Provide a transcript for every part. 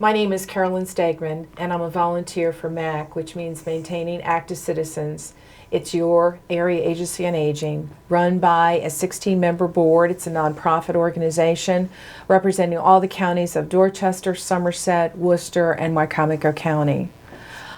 My name is Carolyn Stegman, and I'm a volunteer for MAC, which means Maintaining Active Citizens. It's your area agency on aging, run by a 16-member board. It's a nonprofit organization representing all the counties of Dorchester, Somerset, Worcester, and Wycomico County.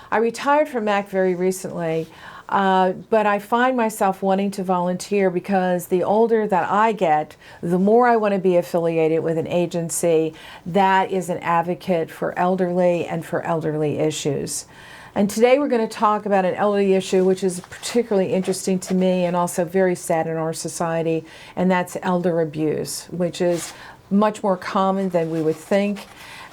I retired from MAC very recently, but I find myself wanting to volunteer because the older that I get, the more I want to be affiliated with an agency that is an advocate for elderly and for elderly issues. And today we're going to talk about an elderly issue which is particularly interesting to me and also very sad in our society, and that's elder abuse, which is much more common than we would think.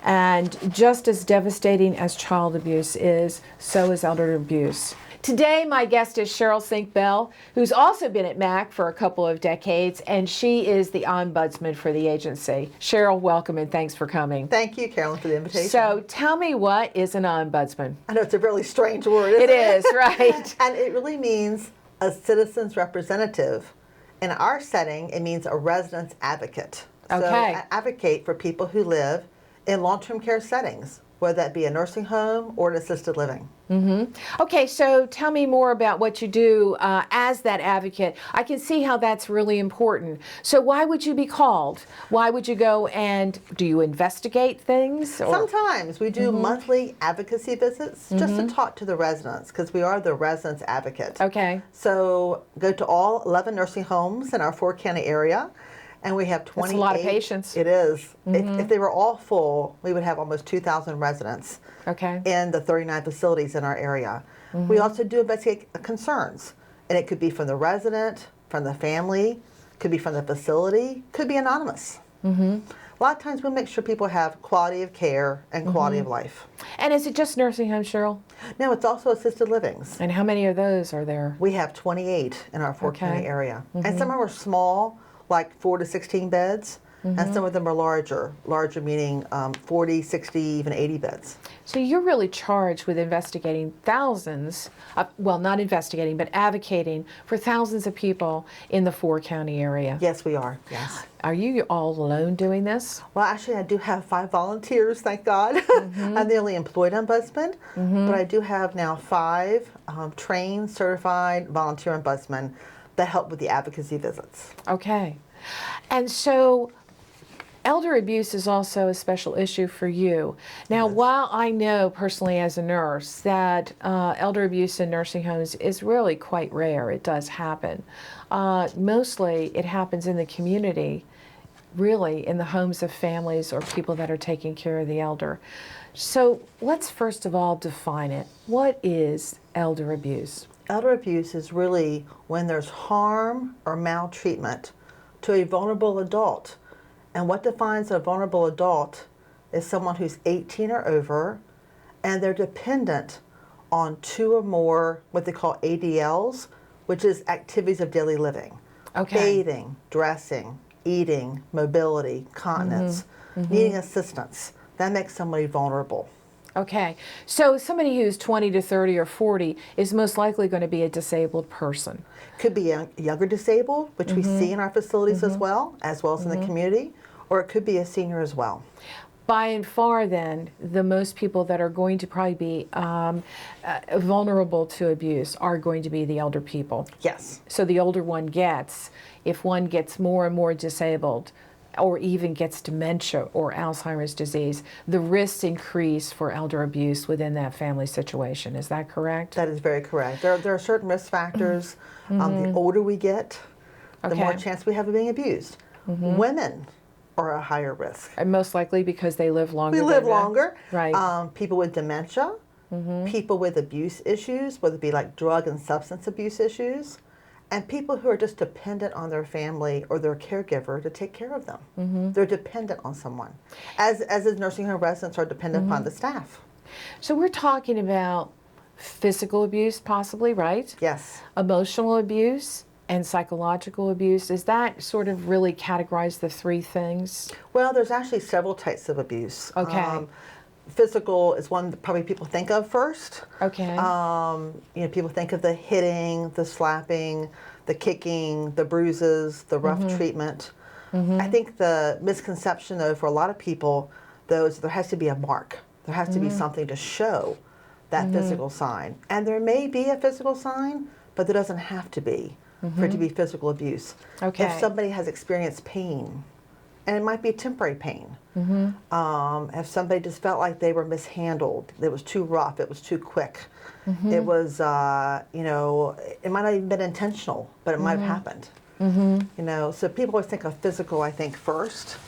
And just as devastating as child abuse is, so is elder abuse. Today, my guest is Cheryl Sink-Bell, who's also been at MAC for a couple of decades, and she is the ombudsman for the agency. Cheryl, welcome and thanks for coming. Thank you, Carolyn, for the invitation. So tell me, what is an ombudsman? I know it's a really strange word, isn't it? It is, right. And it really means a citizen's representative. In our setting, it means a resident's advocate. Okay. So I advocate for people who live in long-term care settings, whether that be a nursing home or an assisted living. Mm-hmm. Okay, so tell me more about what you do as that advocate. I can see how that's really important. So why would you be called? Why would you go, and do you investigate things? Or? Sometimes we do monthly advocacy visits just to talk to the residents, because we are the residents advocate. Okay. So go to all 11 nursing homes in our 4-county area. And we have 28. That's a lot of patients. It is. If they were all full, we would have almost 2,000 residents in the 39 facilities in our area. We also do investigate concerns. And it could be from the resident, from the family, could be from the facility, could be anonymous. A lot of times we make sure people have quality of care and quality of life. And is it just nursing homes, Cheryl? No, it's also assisted livings. And how many of those are there? We have 28 in our 4-county area. And some of them are small, like 4 to 16 beds, and some of them are larger meaning 40, 60, even 80 beds. So you're really charged with investigating thousands, well, not investigating, but advocating for thousands of people in the 4-county area. Yes, we are, yes. Are you all alone doing this? Well, actually, I do have 5 volunteers, thank God. I'm the only employed ombudsman, but I do have now 5 trained, certified volunteer ombudsmen that help with the advocacy visits. Okay. And so elder abuse is also a special issue for you. Now, while I know personally as a nurse that elder abuse in nursing homes is really quite rare, it does happen. Mostly it happens in the community, really in the homes of families or people that are taking care of the elder. So let's first of all define it. What is elder abuse? Elder abuse is really when there's harm or maltreatment to a vulnerable adult. And what defines a vulnerable adult is someone who's 18 or over, and they're dependent on 2 or more what they call ADLs, which is activities of daily living. Okay. Bathing, dressing, eating, mobility, continence, needing assistance. That makes somebody vulnerable. Okay, so somebody who's 20 to 30 or 40 is most likely going to be a disabled person. Could be a younger disabled, which we see in our facilities as well as in the community, or it could be a senior as well. By and far then, the most people that are going to probably be vulnerable to abuse are going to be the elder people. Yes. So the older one gets, if one gets more and more disabled, or even gets dementia or Alzheimer's disease, the risks increase for elder abuse within that family situation. Is that correct? That is very correct. There are certain risk factors. The older we get, the more chance we have of being abused. Women are a higher risk. And most likely because they live longer. We live longer. Right. People with dementia, people with abuse issues, whether it be like drug and substance abuse issues, and people who are just dependent on their family or their caregiver to take care of them. They're dependent on someone, as the nursing home residents are dependent upon the staff. So we're talking about physical abuse possibly, right? Yes. Emotional abuse and psychological abuse. Is that sort of really categorize the 3 things? Well, there's actually several types of abuse. Okay. Physical is one that probably people think of first. Okay. People think of the hitting, the slapping, the kicking, the bruises, the rough treatment. I think the misconception, though, for a lot of people, those, there has to be a mark. There has to be something to show that physical sign. And there may be a physical sign, but there doesn't have to be for it to be physical abuse. Okay. If somebody has experienced pain, and it might be temporary pain, if somebody just felt like they were mishandled, it was too rough, it was too quick, it was, you know, it might not even been intentional, but it might have happened. You know, so people always think of physical, I think, first,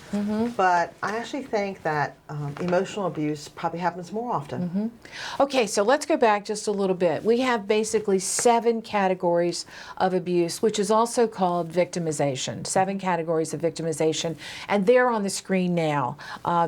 but I actually think that emotional abuse probably happens more often. Okay, so let's go back just a little bit. We have basically 7 categories of abuse, which is also called victimization. 7 categories of victimization, and they're on the screen now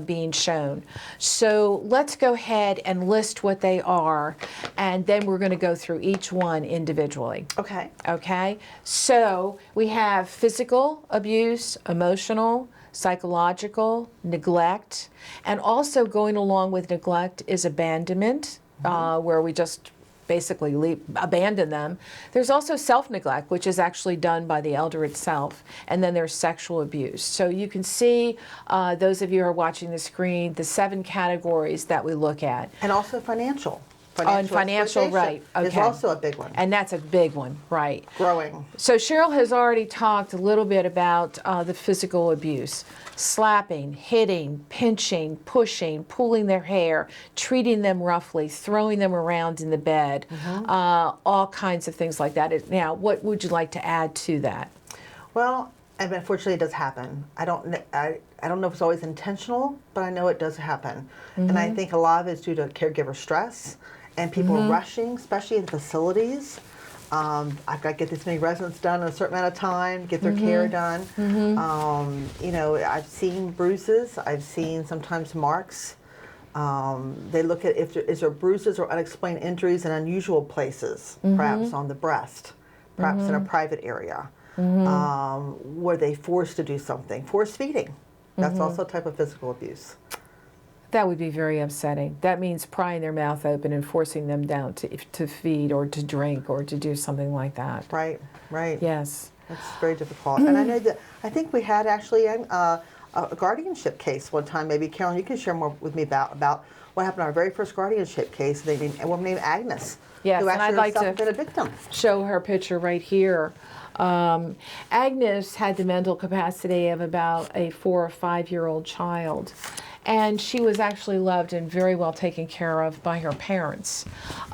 being shown. So let's go ahead and list what they are, and then we're going to go through each one individually. Okay. Okay, so we have physical abuse, emotional, psychological, neglect, and also going along with neglect is abandonment, where we just basically abandon them. There's also self-neglect, which is actually done by the elder itself, and then there's sexual abuse. So you can see, those of you who are watching the screen, the 7 categories that we look at. And also financial. Financial, right. Okay. Is also a big one. And that's a big one, right. Growing. So Cheryl has already talked a little bit about the physical abuse. Slapping, hitting, pinching, pushing, pulling their hair, treating them roughly, throwing them around in the bed, all kinds of things like that. Now, what would you like to add to that? Well, and unfortunately it does happen. I don't know if it's always intentional, but I know it does happen. And I think a lot of it is due to caregiver stress and people rushing, especially in facilities. I've got to get this many residents done in a certain amount of time, get their care done. You know, I've seen bruises, I've seen sometimes marks. They look at is there bruises or unexplained injuries in unusual places, perhaps on the breast, perhaps in a private area. Were they forced to do something? Force feeding. That's also a type of physical abuse. That would be very upsetting. That means prying their mouth open and forcing them down to feed or to drink or to do something like that. Right, right. Yes. That's very difficult. And I know that, I think we had actually a guardianship case one time. Maybe, Carolyn, you can share more with me about what happened in our very first guardianship case. A woman named Agnes, yes, who and actually I'd like herself to been a victim. Show her picture right here. Agnes had the mental capacity of about a 4 or 5-year-old child. And she was actually loved and very well taken care of by her parents.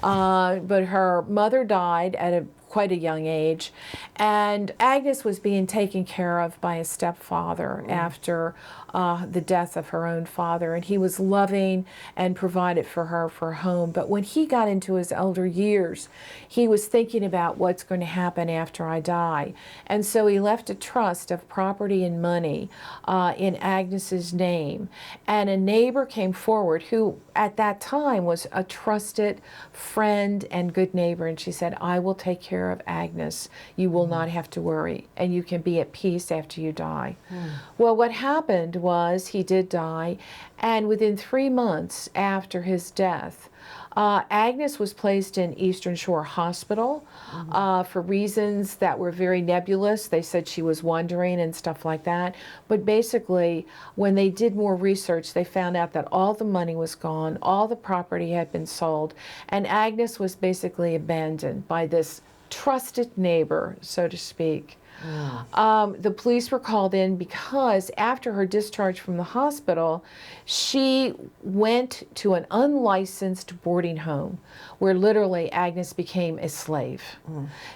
But her mother died at quite a young age, and Agnes was being taken care of by a stepfather after the death of her own father, and he was loving and provided for her for a home. But when he got into his elder years, he was thinking about what's going to happen after I die. And so he left a trust of property and money in Agnes's name. And a neighbor came forward who at that time was a trusted friend and good neighbor, and she said, I will take care of Agnes. You will not have to worry, and you can be at peace after you die. Well, what happened was he did die, and within 3 months after his death, Agnes was placed in Eastern Shore Hospital for reasons that were very nebulous. They said she was wandering and stuff like that. But basically, when they did more research, they found out that all the money was gone, all the property had been sold, and Agnes was basically abandoned by this trusted neighbor, so to speak. The police were called in because after her discharge from the hospital, she went to an unlicensed boarding home where literally Agnes became a slave.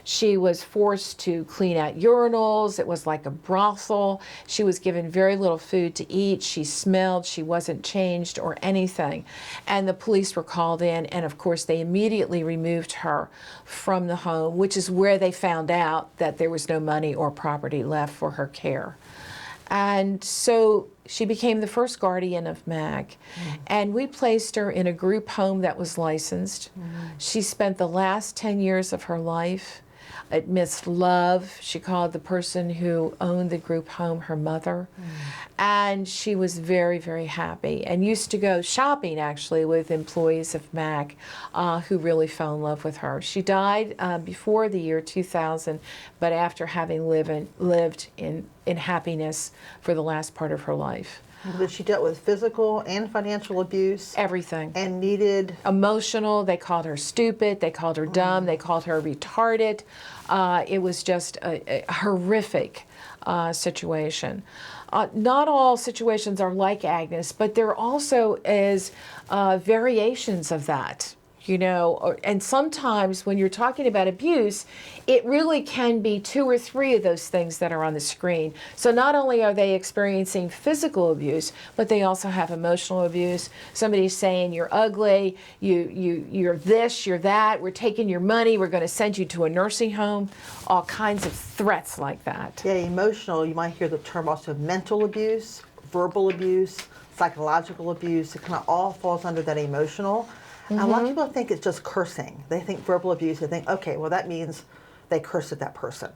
She was forced to clean out urinals. It was like a brothel. She was given very little food to eat. She smelled. She wasn't changed or anything. And the police were called in, and of course they immediately removed her from the home, which is where they found out that there was no money or property left for her care. And so she became the first guardian of MAC, and we placed her in a group home that was licensed. She spent the last 10 years of her life amidst love. She called the person who owned the group home her mother, and she was very, very happy and used to go shopping actually with employees of MAC who really fell in love with her. She died before the year 2000, but after having lived in happiness for the last part of her life. But she dealt with physical and financial abuse. Everything. And needed... Emotional. They called her stupid. They called her dumb. They called her retarded. It was just a horrific situation. Not all situations are like Agnes, but there also is variations of that. You know, and sometimes when you're talking about abuse, it really can be 2 or 3 of those things that are on the screen. So not only are they experiencing physical abuse, but they also have emotional abuse. Somebody's saying you're ugly, you're this, you're that, we're taking your money, we're going to send you to a nursing home, all kinds of threats like that. Yeah, emotional, you might hear the term also mental abuse, verbal abuse, psychological abuse. It kind of all falls under that emotional. And a lot of people think it's just cursing. They think verbal abuse, they think, okay, well that means they cursed at that person.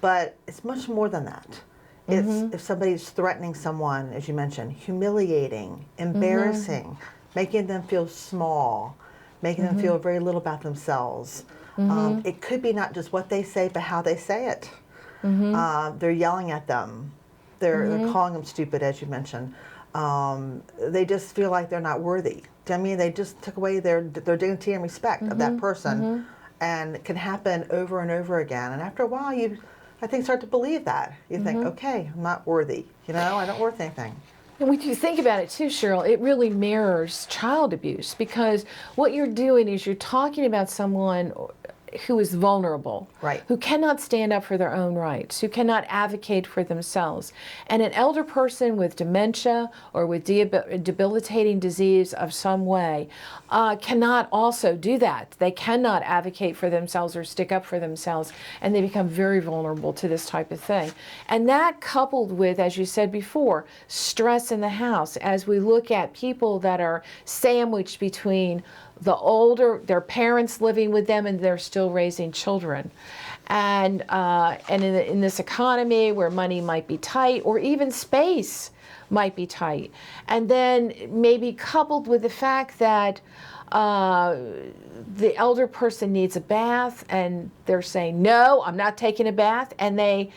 But it's much more than that. It's if somebody's threatening someone, as you mentioned, humiliating, embarrassing, making them feel small, making them feel very little about themselves. It could be not just what they say, but how they say it. They're yelling at them. They're calling them stupid, as you mentioned. They just feel like they're not worthy. I mean, they just took away their dignity and respect of that person, and it can happen over and over again. And after a while, I think, start to believe that. You think, okay, I'm not worthy. You know, I don't worth anything. And when you think about it too, Cheryl, it really mirrors child abuse, because what you're doing is you're talking about someone who is vulnerable, right, who cannot stand up for their own rights, who cannot advocate for themselves. And an elder person with dementia or with debilitating disease of some way cannot also do that. They cannot advocate for themselves or stick up for themselves, and they become very vulnerable to this type of thing. And that, coupled with, as you said before, stress in the house, as we look at people that are sandwiched between their parents living with them, and they're still raising children. And in this economy where money might be tight, or even space might be tight. And then maybe coupled with the fact that the elder person needs a bath, and they're saying, no, I'm not taking a bath. And they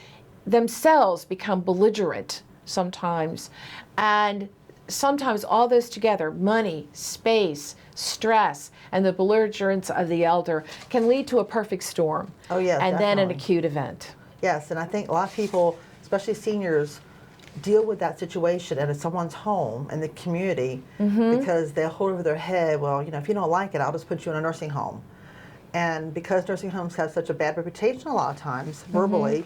themselves become belligerent sometimes. And sometimes all this together, money, space, stress, and the belligerence of the elder, can lead to a perfect storm. Oh, yes, and definitely. then an acute event. Yes, and I think a lot of people, especially seniors, deal with that situation at someone's home in the community because they hold over their head, well, you know, if you don't like it, I'll just put you in a nursing home. And because nursing homes have such a bad reputation a lot of times, verbally,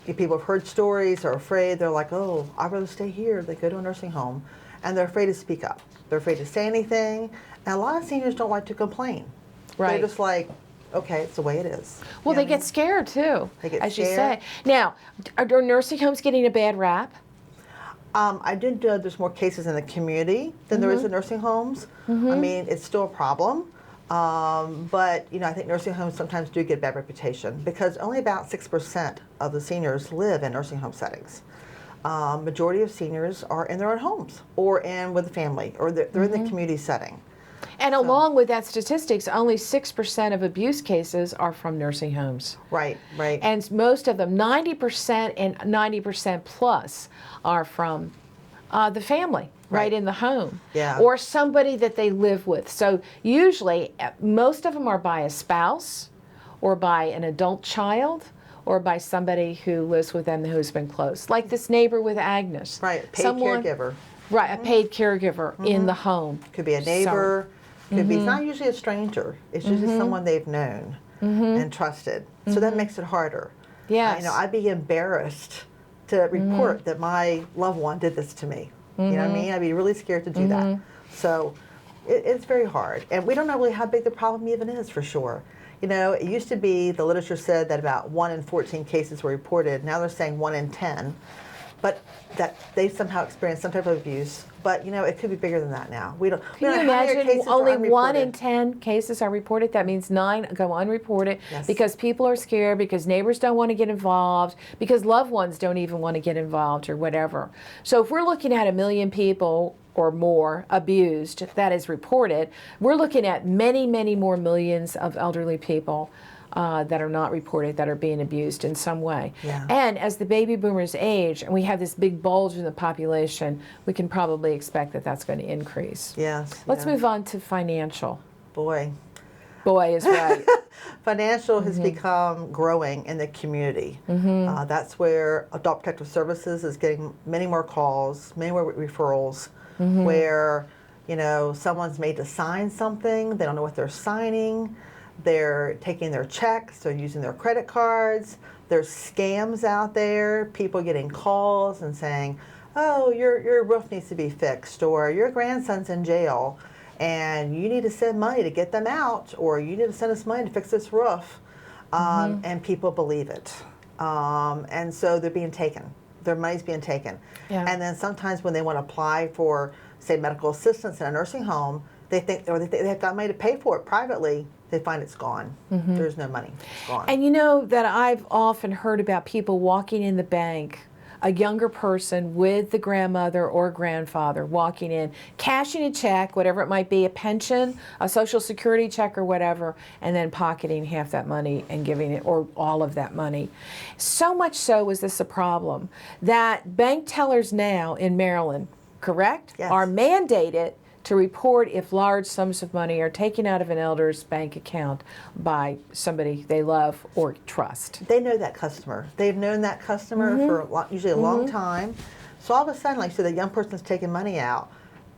people have heard stories, are afraid, they're like, oh, I'd rather stay here. They go to a nursing home, and they're afraid to speak up. They're afraid to say anything, and a lot of seniors don't like to complain. Right. They're just like, okay, it's the way it is. Well, they get scared too, they get as scared. You say. Now, are nursing homes getting a bad rap? I did know there's more cases in the community than there is in nursing homes. I mean, it's still a problem. But, you know, I think nursing homes sometimes do get a bad reputation because only about 6% of the seniors live in nursing home settings. Majority of seniors are in their own homes or with a family, or they're in the community setting. And along with that statistics, only 6% of abuse cases are from nursing homes. Right, right. And most of them, 90% and 90% plus, are from the family, right in the home. Yeah. Or somebody that they live with. So usually, most of them are by a spouse, or by an adult child, or by somebody who lives with them who's been close. Like this neighbor with Agnes. Right, paid caregiver. Right, a paid caregiver in the home. Could be a neighbor, could be, it's not usually a stranger, it's usually someone they've known and trusted. So that makes it harder. Yes. You know, I'd be embarrassed to report that my loved one did this to me. You know what I mean? I'd be really scared to do that. So it's very hard. And we don't know really how big the problem even is, for sure. You know, it used to be, the literature said that about 1 in 14 cases were reported. Now they're saying 1 in 10. But that they somehow experienced some type of abuse. But, you know, it could be bigger than that now. We don't Can you know how many imagine cases are only unreported. 1 in 10 cases are reported? That means 9 go unreported because people are scared, because neighbors don't want to get involved, because loved ones don't even want to get involved or whatever. So if we're looking at 1 million people or more abused that is reported, we're looking at many, many more millions of elderly people that are not reported that are being abused in some way. Yeah. And as the baby boomers age and we have this big bulge in the population, we can probably expect that that's going to increase. Yes. Let's move on to financial. Boy is right. Financial has become growing in the community. That's where Adult Protective Services is getting many more calls, many more referrals, where, you know, someone's made to sign something, they don't know what they're signing, they're taking their checks, they're using their credit cards, there's scams out there, people getting calls and saying, oh, your roof needs to be fixed, or your grandson's in jail, and you need to send money to get them out, or you need to send us money to fix this roof. And people believe it. And so they're being taken. Their money's being taken. Yeah. And then sometimes when they want to apply for, say, medical assistance in a nursing home, they think they've got money to pay for it privately. They find it's gone. There's no money. It's gone. And you know that I've often heard about people walking in the bank, a younger person with the grandmother or grandfather walking in, cashing a check, whatever it might be, a pension, a Social Security check or whatever, and then pocketing half that money and giving it, or all of that money. So much so is this a problem that bank tellers now in Maryland, correct, Yes. are mandated to report if large sums of money are taken out of an elder's bank account by somebody they love or trust. They know that customer. They've known that customer for usually a long time. So all of a sudden, like, so the young person's taking money out,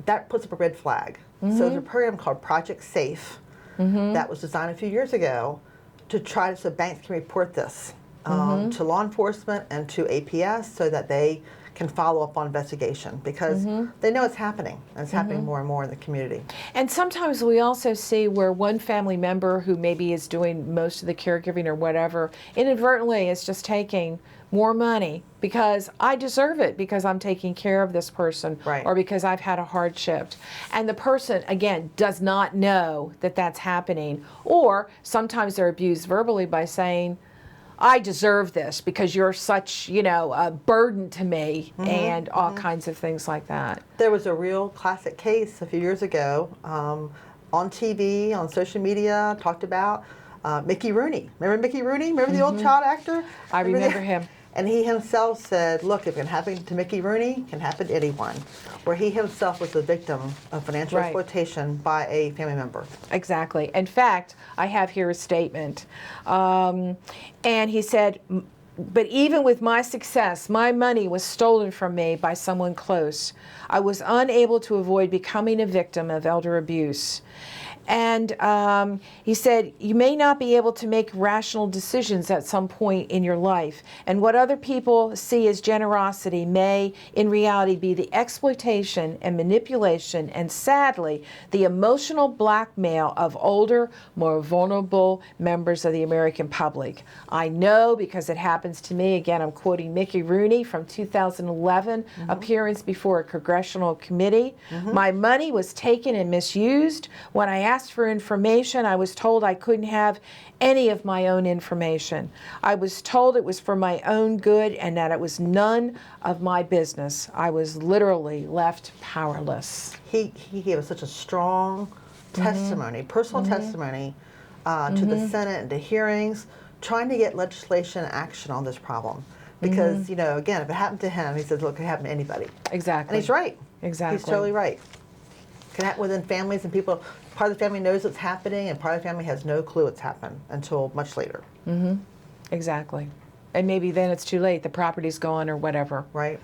that puts up a red flag. So there's a program called Project Safe that was designed a few years ago to try so banks can report this to law enforcement and to APS so that they can follow up on investigation, because they know it's happening, and it's happening more and more in the community. And sometimes we also see where one family member who maybe is doing most of the caregiving or whatever, inadvertently is just taking more money because I deserve it, because I'm taking care of this person, Right. or because I've had a hardship. And the person, again, does not know that that's happening. Or sometimes they're abused verbally by saying, I deserve this because you're such, you know, a burden to me, and all kinds of things like that. There was a real classic case a few years ago on TV, on social media, talked about Mickey Rooney. Remember Mickey Rooney? Remember the old child actor? I remember him. And he himself said, look, if it can happen to Mickey Rooney, it can happen to anyone. Where he himself was the victim of financial exploitation by a family member. Exactly. In fact, I have here a statement. And he said, but even with my success, my money was stolen from me by someone close. I was unable to avoid becoming a victim of elder abuse. And he said, you may not be able to make rational decisions at some point in your life. And what other people see as generosity may, in reality, be the exploitation and manipulation and, sadly, the emotional blackmail of older, more vulnerable members of the American public. I know because it happens to me. Again, I'm quoting Mickey Rooney from 2011 appearance before a congressional committee. My money was taken and misused. When I asked for information, I was told I couldn't have any of my own information. I was told it was for my own good and that it was none of my business. I was literally left powerless. He gave us such a strong testimony, personal testimony to the Senate and to hearings, trying to get legislation action on this problem. Because, you know, again, if it happened to him, he says, look, it could happen to anybody. Exactly. And he's right. Exactly. He's totally right. It can happen within families, and people, part of the family knows it's happening, and part of the family has no clue it's happened until much later. Exactly. And maybe then it's too late. The property's gone or whatever. Right.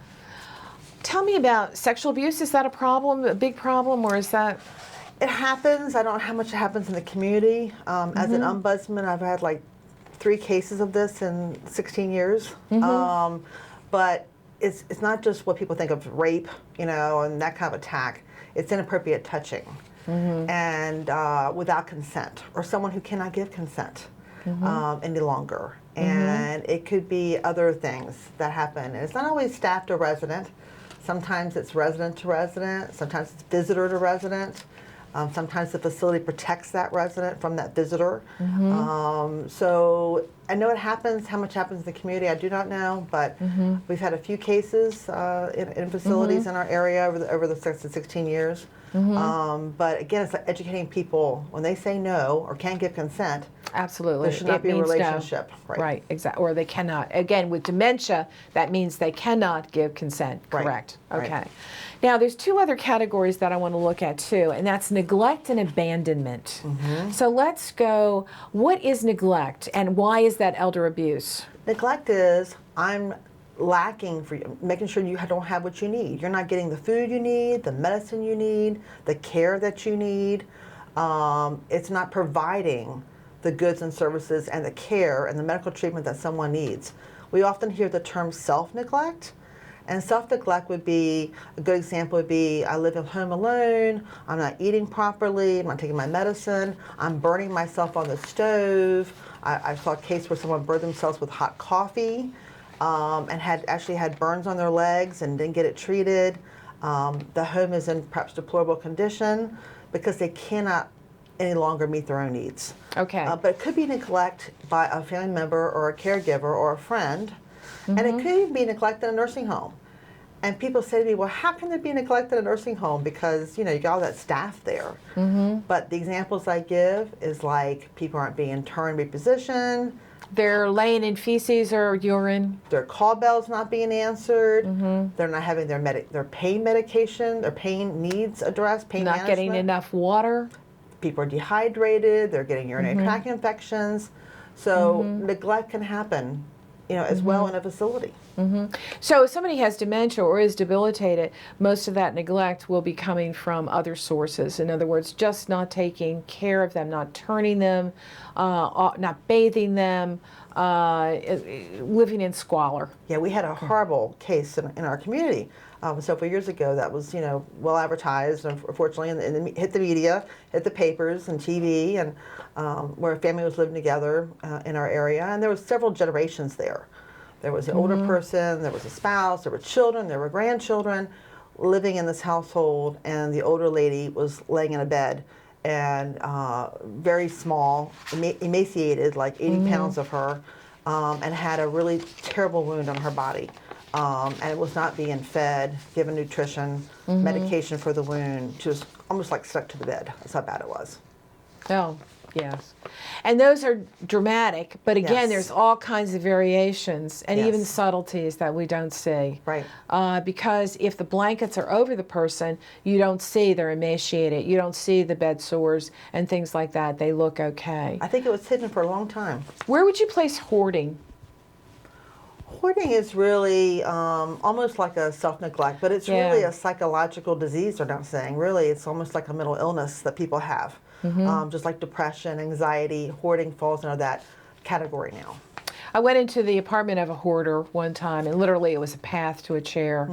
Tell me about sexual abuse. Is that a problem, a big problem, or is that? It happens. I don't know how much it happens in the community. As an ombudsman, I've had like 3 cases of this in 16 years. But it's not just what people think of rape, you know, and that kind of attack. It's inappropriate touching and without consent, or someone who cannot give consent any longer. And it could be other things that happen. And it's not always staff to resident. Sometimes it's resident to resident. Sometimes it's visitor to resident. Sometimes the facility protects that resident from that visitor. So I know it happens. How much happens in the community, I do not know. But we've had a few cases in facilities in our area over the 16 years. But again, it's like educating people when they say no or can't give consent. Absolutely. There should not be a relationship. No. Right, exactly. Or they cannot. Again, with dementia, that means they cannot give consent. Correct. Right. Okay. Now, there's two other categories that I want to look at too, and that's neglect and abandonment. So let's go. What is neglect, and why is that elder abuse? Neglect is I'm lacking for you, making sure you don't have what you need. You're not getting the food you need, the medicine you need, the care that you need. It's not providing the goods and services and the care and the medical treatment that someone needs. We often hear the term self-neglect, and self-neglect would be, a good example would be, I live at home alone, I'm not eating properly, I'm not taking my medicine, I'm burning myself on the stove. I saw a case where someone burned themselves with hot coffee and actually had burns on their legs and didn't get it treated. The home is in perhaps deplorable condition because they cannot any longer meet their own needs. Okay. But it could be neglect by a family member or a caregiver or a friend, and it could even be neglect in a nursing home. And people say to me, well, how can there be neglect in a nursing home? Because, you got all that staff there. But the examples I give is like people aren't being turned, repositioned. They're laying in feces or urine. Their call bells not being answered. They're not having their pain medication, their pain needs addressed, pain not management. getting enough water. People are dehydrated. They're getting urinary tract infections. So neglect can happen, as well in a facility. So if somebody has dementia or is debilitated, most of that neglect will be coming from other sources. In other words, just not taking care of them, not turning them, not bathing them, living in squalor. Yeah, we had a horrible case in our community several years ago that was, well advertised, and unfortunately, and hit the media, hit the papers and TV, and where a family was living together in our area, and there was several generations there. There was an older person, there was a spouse, there were children, there were grandchildren living in this household, and the older lady was laying in a bed and very small, emaciated, like 80 pounds of her, and had a really terrible wound on her body. And it was not being fed, given nutrition, medication for the wound. She was almost like stuck to the bed. That's how bad it was. Oh, yes. And those are dramatic, but again, there's all kinds of variations and even subtleties that we don't see. Right. Because if the blankets are over the person, you don't see they're emaciated. You don't see the bed sores and things like that. They look okay. I think it was hidden for a long time. Where would you place hoarding? Hoarding is really almost like a self-neglect, but it's really a psychological disease, they're not saying. Really, it's almost like a mental illness that people have. Just like depression, anxiety, hoarding falls into that category now. I went into the apartment of a hoarder one time, and literally it was a path to a chair.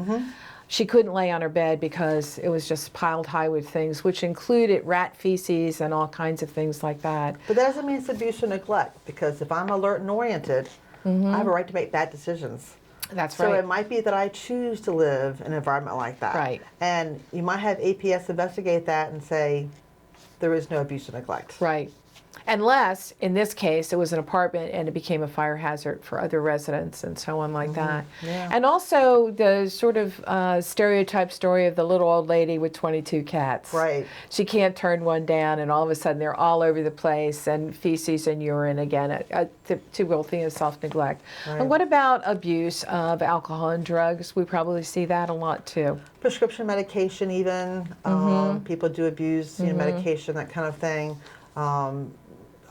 She couldn't lay on her bed because it was just piled high with things, which included rat feces and all kinds of things like that. But that doesn't mean it's abuse or neglect, because if I'm alert and oriented, I have a right to make bad decisions. That's right. So it might be that I choose to live in an environment like that. Right. And you might have APS investigate that and say there is no abuse or neglect. Right. Unless, in this case, it was an apartment and it became a fire hazard for other residents and so on like that. Yeah. And also the sort of stereotype story of the little old lady with 22 cats. Right. She can't turn one down, and all of a sudden they're all over the place, and feces and urine, again, a typical thing of self-neglect. Right. And what about abuse of alcohol and drugs? We probably see that a lot too. Prescription medication even. People do abuse medication, that kind of thing.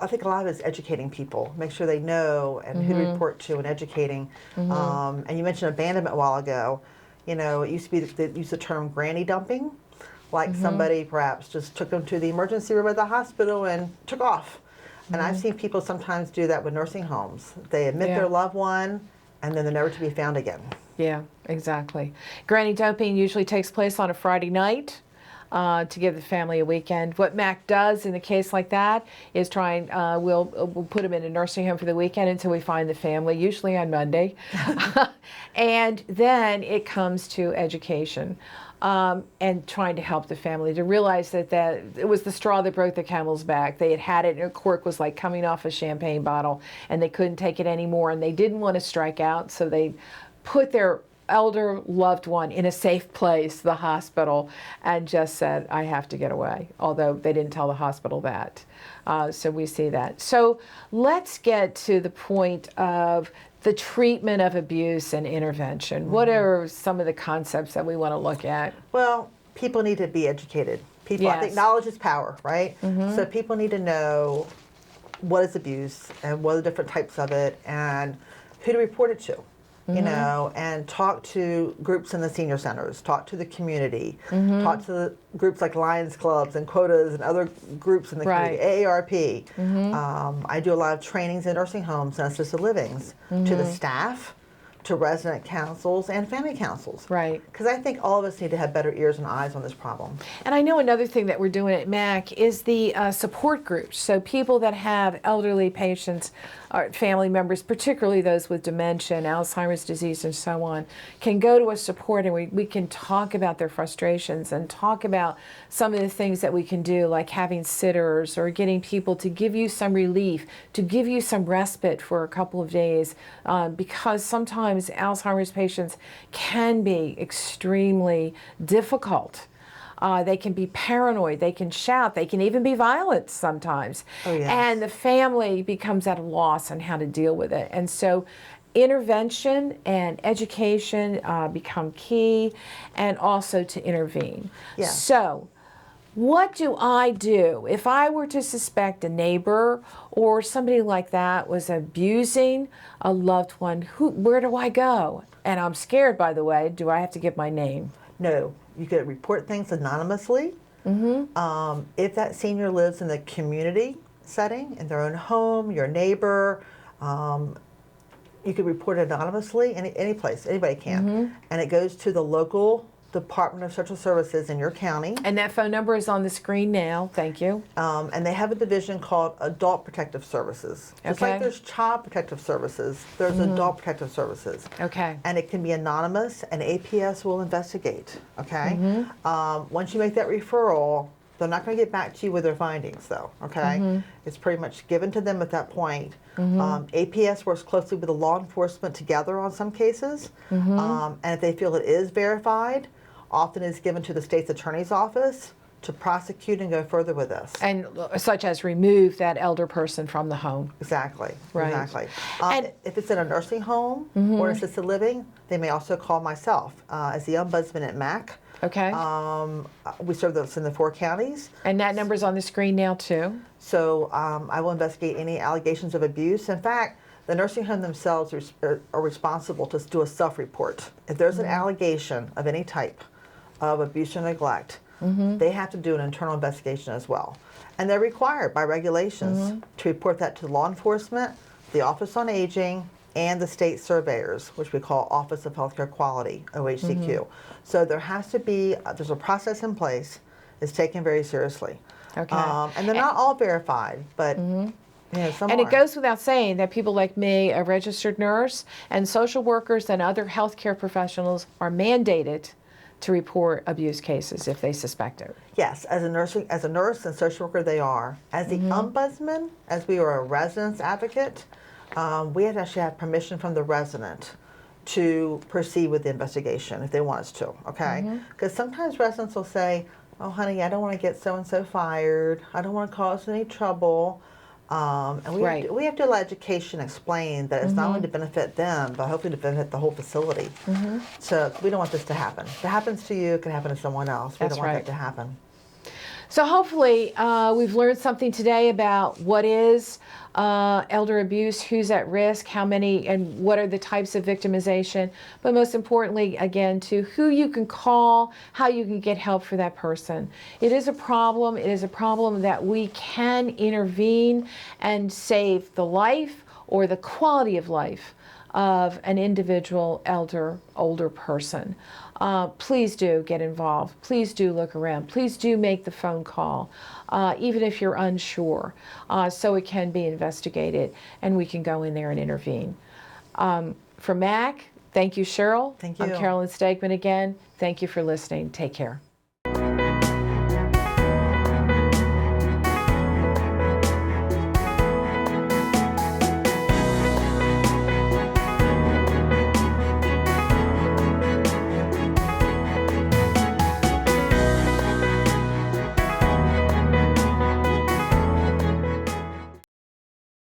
I think a lot of it is educating people, make sure they know and who to report to, and educating. And you mentioned abandonment a while ago. It used to be they used the term granny dumping, like somebody perhaps just took them to the emergency room at the hospital and took off. And I've seen people sometimes do that with nursing homes. They admit their loved one, and then they're never to be found again. Yeah, exactly. Granny dumping usually takes place on a Friday night. To give the family a weekend. What MAC does in a case like that is try and we'll put them in a nursing home for the weekend until we find the family, usually on Monday. And then it comes to education. and trying to help the family to realize that it was the straw that broke the camel's back. They had it, and a cork was like coming off a champagne bottle, and they couldn't take it anymore, and they didn't want to strike out, so they put their elder loved one in a safe place, the hospital, and just said, I have to get away, although they didn't tell the hospital that. So we see that. So let's get to the point of the treatment of abuse and intervention. What are some of the concepts that we want to look at? Well, people need to be educated. People, yes. I think knowledge is power, right? So people need to know what is abuse and what are the different types of it and who to report it to. You know, and talk to groups in the senior centers, talk to the community, talk to the groups like Lions Clubs and Quotas and other groups in the community, AARP. I do a lot of trainings in nursing homes and assisted livings to the staff, to resident councils and family councils. Right. Because I think all of us need to have better ears and eyes on this problem. And I know another thing that we're doing at MAC is the support groups. So people that have elderly patients or family members, particularly those with dementia, Alzheimer's disease, and so on, can go to a support, and we can talk about their frustrations and talk about some of the things that we can do, like having sitters or getting people to give you some relief, to give you some respite for a couple of days, because sometimes Alzheimer's patients can be extremely difficult. They can be paranoid, they can shout, they can even be violent sometimes. Oh, yes. And the family becomes at a loss on how to deal with it. And so intervention and education become key, and also to intervene. Yeah. So what do I do if I were to suspect a neighbor or somebody like that was abusing a loved one? Where do I go? And I'm scared, by the way. Do I have to give my name? No. You could report things anonymously. If that senior lives in the community setting, in their own home, your neighbor, you could report it anonymously, any place, anybody can. And it goes to the local Department of Social Services in your county. And that phone number is on the screen now. Thank you. And they have a division called Adult Protective Services. Just like there's Child Protective Services, there's Adult Protective Services. Okay. And it can be anonymous, and APS will investigate, okay? Once you make that referral, they're not going to get back to you with their findings, though, okay? It's pretty much given to them at that point. APS works closely with the law enforcement together on some cases, and if they feel it is verified, often is given to the state's attorney's office to prosecute and go further with this. And such as remove that elder person from the home. Exactly. Right. Exactly. And if it's in a nursing home or assisted living, they may also call myself as the ombudsman at MAC. Okay. We serve those in the 4 counties. And that number's on the screen now too. So I will investigate any allegations of abuse. In fact, the nursing home themselves are responsible to do a self-report. If there's an allegation of any type of abuse or neglect, they have to do an internal investigation as well. And they're required by regulations to report that to law enforcement, the Office on Aging, and the state surveyors, which we call Office of Healthcare Quality, OHCQ. So there has to be, there's a process in place. It's taken very seriously. Okay. And they're not all verified, but you know, some And are. it goes without saying that people like me, a registered nurse, and social workers and other healthcare professionals are mandated to report abuse cases if they suspect it. Yes, as a nurse and social worker, they are. As the ombudsman, as we are a residence advocate, we have to actually have permission from the resident to proceed with the investigation if they want us to, okay? Because sometimes residents will say, oh, honey, I don't want to get so-and-so fired. I don't want to cause any trouble. And we have to let education explain that it's not only to benefit them, but hopefully to benefit the whole facility. So we don't want this to happen. If it happens to you, it can happen to someone else. We don't want that to happen. So hopefully we've learned something today about what is elder abuse, who's at risk, how many, and what are the types of victimization. But most importantly, again, to who you can call, how you can get help for that person. It is a problem. It is a problem that we can intervene and save the life or the quality of life of an individual older person. Please do get involved. Please do look around. Please do make the phone call, even if you're unsure, so it can be investigated and we can go in there and intervene. For MAC, Thank you, Cheryl. Thank you. I'm Carolyn Stegman again. Thank you for listening. Take care.